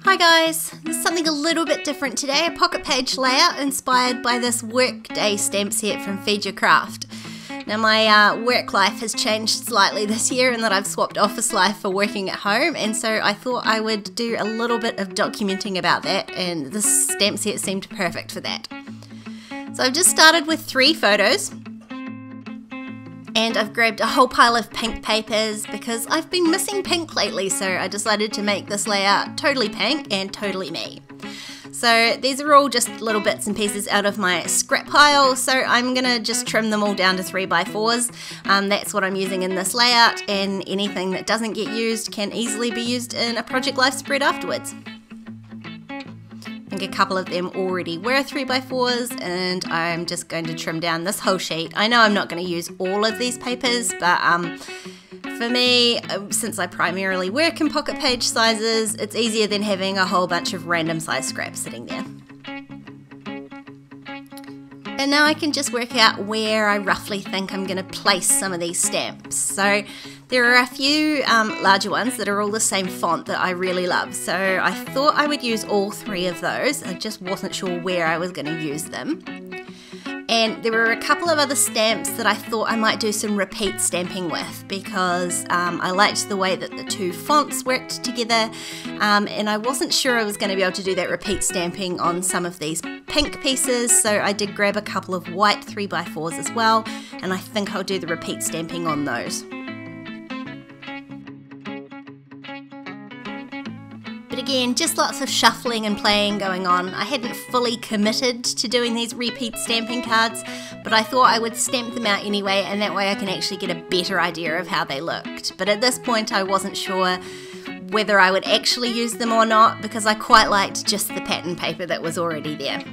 Hi guys, there's something a little bit different today, a pocket page layout inspired by this workday stamp set from Feed Your Craft. Now my work life has changed slightly this year in that I've swapped office life for working at home, and so I thought I would do a little bit of documenting about that, and this stamp set seemed perfect for that. So I've just started with 3 photos. And I've grabbed a whole pile of pink papers because I've been missing pink lately, so I decided to make this layout totally pink and totally me. So these are all just little bits and pieces out of my scrap pile, so I'm going to just trim them all down to 3x4s. That's what I'm using in this layout, and anything that doesn't get used can easily be used in a project life spread afterwards. I think a couple of them already were 3x4s, and I'm just going to trim down this whole sheet. I know I'm not going to use all of these papers, but for me, since I primarily work in pocket page sizes, it's easier than having a whole bunch of random size scraps sitting there. And now I can just work out where I roughly think I'm going to place some of these stamps. So there are a few larger ones that are all the same font that I really love. So I thought I would use all 3 of those. I just wasn't sure where I was going to use them. And there were a couple of other stamps that I thought I might do some repeat stamping with because I liked the way that the 2 fonts worked together, and I wasn't sure I was going to be able to do that repeat stamping on some of these pink pieces, so I did grab a couple of white 3x4s as well, and I think I'll do the repeat stamping on those. But again, just lots of shuffling and playing going on. I hadn't fully committed to doing these repeat stamping cards, but I thought I would stamp them out anyway, and that way I can actually get a better idea of how they looked. But at this point I wasn't sure whether I would actually use them or not, because I quite liked just the pattern paper that was already there.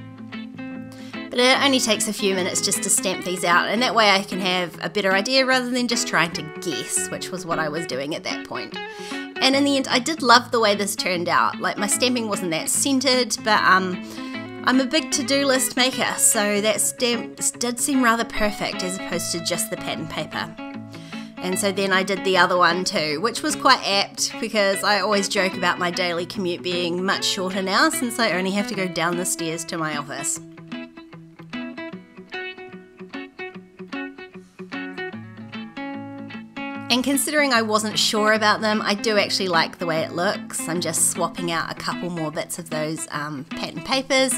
But it only takes a few minutes just to stamp these out, and that way I can have a better idea rather than just trying to guess, which was what I was doing at that point. And in the end, I did love the way this turned out. Like, my stamping wasn't that centered, but I'm a big to-do list maker, so that stamp did seem rather perfect as opposed to just the pattern paper. And so then I did the other one too, which was quite apt because I always joke about my daily commute being much shorter now since I only have to go down the stairs to my office. And considering I wasn't sure about them, I do actually like the way it looks. I'm just swapping out a couple more bits of those pattern papers,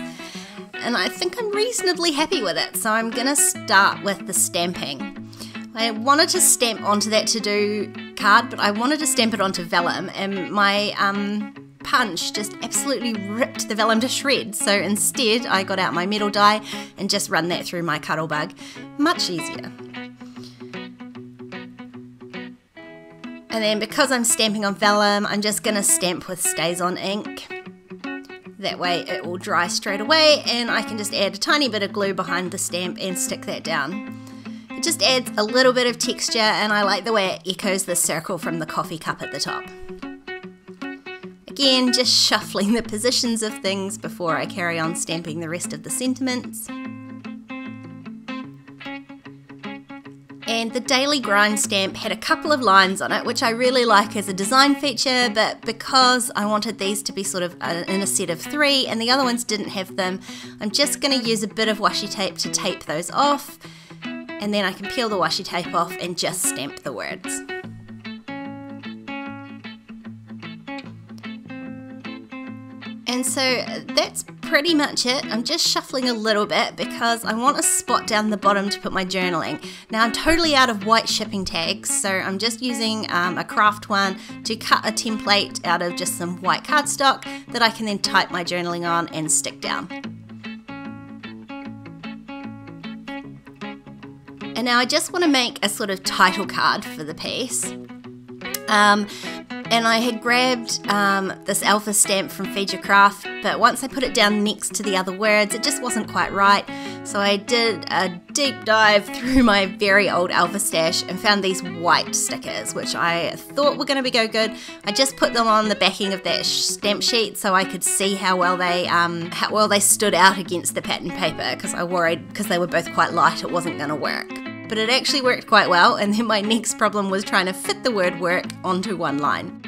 and I think I'm reasonably happy with it. So I'm going to start with the stamping. I wanted to stamp onto that to-do card, but I wanted to stamp it onto vellum, and my punch just absolutely ripped the vellum to shreds. So instead I got out my metal die and just run that through my Cuttlebug. Much easier. And then because I'm stamping on vellum, I'm just going to stamp with StazOn ink. That way it will dry straight away, and I can just add a tiny bit of glue behind the stamp and stick that down. It just adds a little bit of texture, and I like the way it echoes the circle from the coffee cup at the top. Again, just shuffling the positions of things before I carry on stamping the rest of the sentiments. And the Daily Grind stamp had a couple of lines on it, which I really like as a design feature, but because I wanted these to be sort of in a set of 3 and the other ones didn't have them, I'm just going to use a bit of washi tape to tape those off, and then I can peel the washi tape off and just stamp the words. And so that's pretty much it. I'm just shuffling a little bit because I want a spot down the bottom to put my journaling. Now I'm totally out of white shipping tags, so I'm just using a craft one to cut a template out of just some white cardstock that I can then type my journaling on and stick down. And now I just want to make a sort of title card for the piece. And I had grabbed this alpha stamp from Feed Your Craft, but once I put it down next to the other words, it just wasn't quite right. So I did a deep dive through my very old alpha stash and found these white stickers, which I thought were going to go good. I just put them on the backing of that stamp sheet so I could see how well they stood out against the pattern paper, because I worried because they were both quite light it wasn't going to work. But it actually worked quite well, and then my next problem was trying to fit the word work onto one line.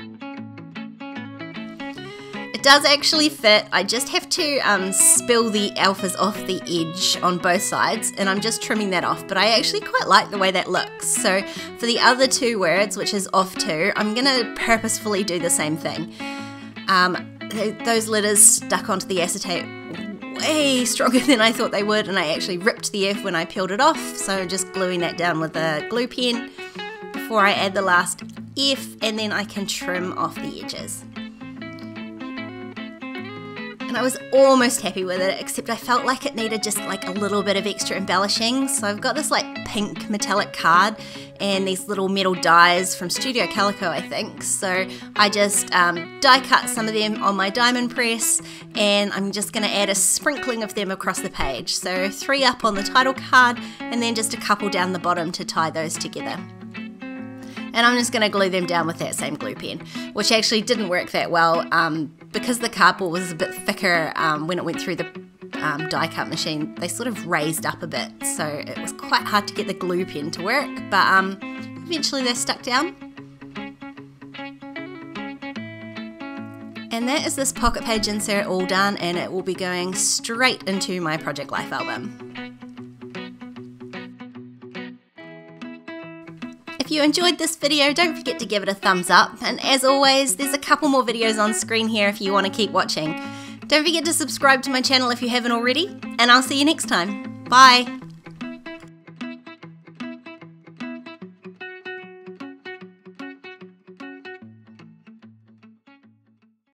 does actually fit. I just have to spill the alphas off the edge on both sides, and I'm just trimming that off, but I actually quite like the way that looks. So for the other two words, which is off to, I'm going to purposefully do the same thing. Those letters stuck onto the acetate way stronger than I thought they would, and I actually ripped the F when I peeled it off, so just gluing that down with a glue pen before I add the last F, and then I can trim off the edges. And I was almost happy with it, except I felt like it needed just like a little bit of extra embellishing. So I've got this like pink metallic card and these little metal dies from Studio Calico, I think. So I just die cut some of them on my diamond press, and I'm just going to add a sprinkling of them across the page. So 3 up on the title card and then just a couple down the bottom to tie those together. And I'm just going to glue them down with that same glue pen, which actually didn't work that well because the cardboard was a bit thicker when it went through the die cut machine. They sort of raised up a bit, so it was quite hard to get the glue pen to work, but eventually they stuck down. And that is this pocket page insert all done, and it will be going straight into my Project Life album. If you enjoyed this video, don't forget to give it a thumbs up, and as always, there's a couple more videos on screen here if you want to keep watching. Don't forget to subscribe to my channel if you haven't already, and I'll see you next time. Bye!